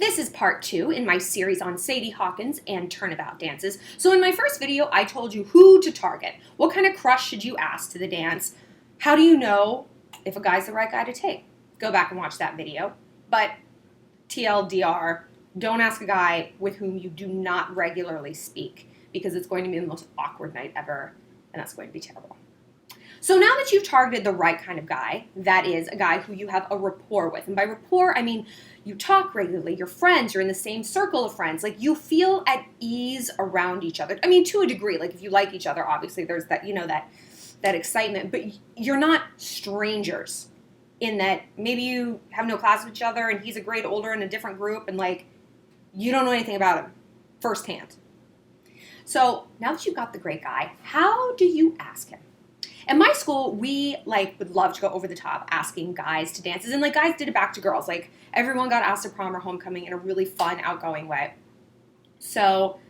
This is part 2 in my series on Sadie Hawkins and Turnabout dances. So in my first video, I told you who to target. What kind of crush should you ask to the dance? How do you know if a guy's the right guy to take? Go back and watch that video. But TLDR, don't ask a guy with whom you do not regularly speak, because it's going to be the most awkward night ever, and that's going to be terrible. So now that you've targeted the right kind of guy, that is a guy who you have a rapport with. And by rapport, I mean you talk regularly, you're friends, you're in the same circle of friends. Like, you feel at ease around each other. I mean, to a degree, like if you like each other, obviously there's that, that excitement, but you're not strangers in that maybe you have no class with each other and he's a grade older in a different group and like you don't know anything about him firsthand. So now that you've got the great guy, how do you ask him? At my school, we would love to go over the top asking guys to dances, and guys did it back to girls. Everyone got asked to prom or homecoming in a really fun, outgoing way. So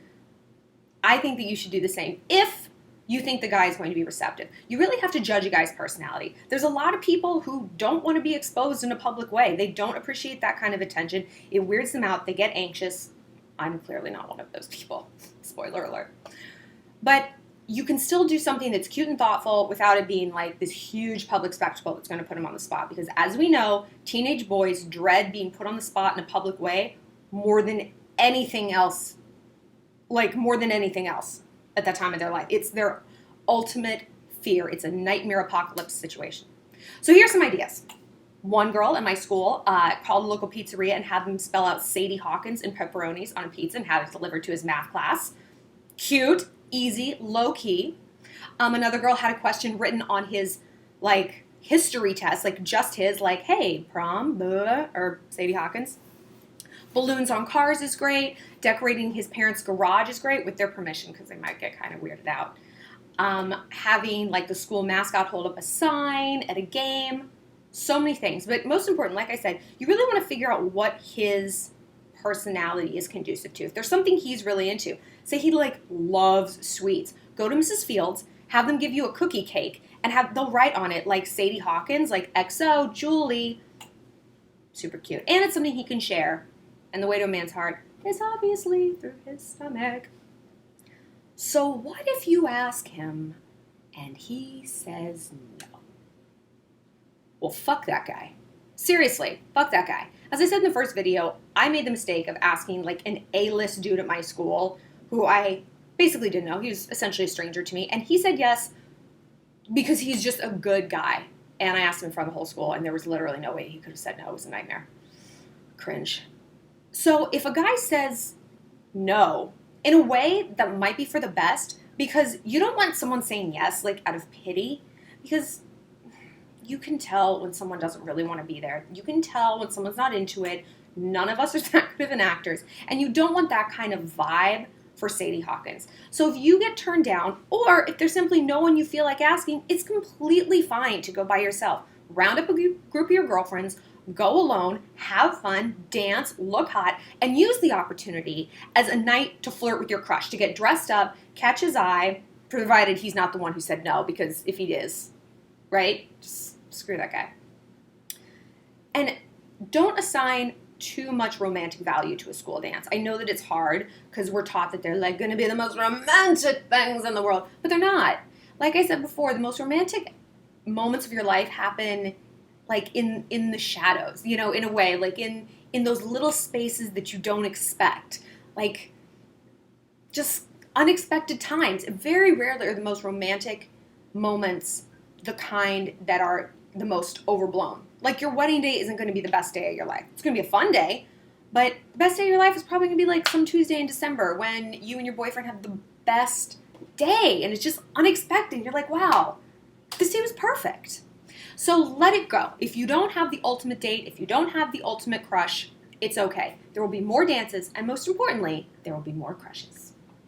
I think that you should do the same if you think the guy is going to be receptive. You really have to judge a guy's personality. There's a lot of people who don't want to be exposed in a public way. They don't appreciate that kind of attention. It weirds them out. They get anxious. I'm clearly not one of those people. Spoiler alert. But you can still do something that's cute and thoughtful without it being this huge public spectacle that's going to put them on the spot. Because as we know, teenage boys dread being put on the spot in a public way more than anything else. More than anything else at that time of their life. It's their ultimate fear. It's a nightmare apocalypse situation. So here's some ideas. One girl in my school called a local pizzeria and had them spell out Sadie Hawkins and pepperonis on a pizza and had it delivered to his math class. Cute. Easy, low-key. Another girl had a question written on his, history test, just his, hey, prom, blah, or Sadie Hawkins. Balloons on cars is great. Decorating his parents' garage is great, with their permission, because they might get kind of weirded out. Having, the school mascot hold up a sign at a game. So many things. But most important, like I said, you really want to figure out what his personality is conducive to. If there's something he's really into, say he loves sweets, go to Mrs. Fields, have them give you a cookie cake, and they'll write on it Sadie Hawkins, XO, Julie. Super cute. And it's something he can share. And the way to a man's heart is obviously through his stomach. So what if you ask him and he says no? Well, fuck that guy. Seriously, fuck that guy. As I said in the first video, I made the mistake of asking an A-list dude at my school who I basically didn't know. He was essentially a stranger to me. And he said yes because he's just a good guy. And I asked him in front of the whole school, and there was literally no way he could have said no. It was a nightmare. Cringe. So if a guy says no, in a way that might be for the best, because you don't want someone saying yes out of pity, because you can tell when someone doesn't really want to be there. You can tell when someone's not into it. None of us are that good of an actors. And you don't want that kind of vibe for Sadie Hawkins. So if you get turned down, or if there's simply no one you feel like asking, it's completely fine to go by yourself. Round up a group of your girlfriends, go alone, have fun, dance, look hot, and use the opportunity as a night to flirt with your crush, to get dressed up, catch his eye, provided he's not the one who said no, because if he is, right? Just screw that guy. And don't assign too much romantic value to a school dance. I know that it's hard because we're taught that they're going to be the most romantic things in the world, but they're not. Like I said before, the most romantic moments of your life happen in the shadows, in a way, in those little spaces that you don't expect, just unexpected times. Very rarely are the most romantic moments the kind that are the most overblown. Your wedding day isn't going to be the best day of your life. It's going to be a fun day, but the best day of your life is probably going to be some Tuesday in December when you and your boyfriend have the best day, and it's just unexpected. You're wow, this day was perfect. So let it go. If you don't have the ultimate date, if you don't have the ultimate crush, it's okay. There will be more dances, and most importantly, there will be more crushes.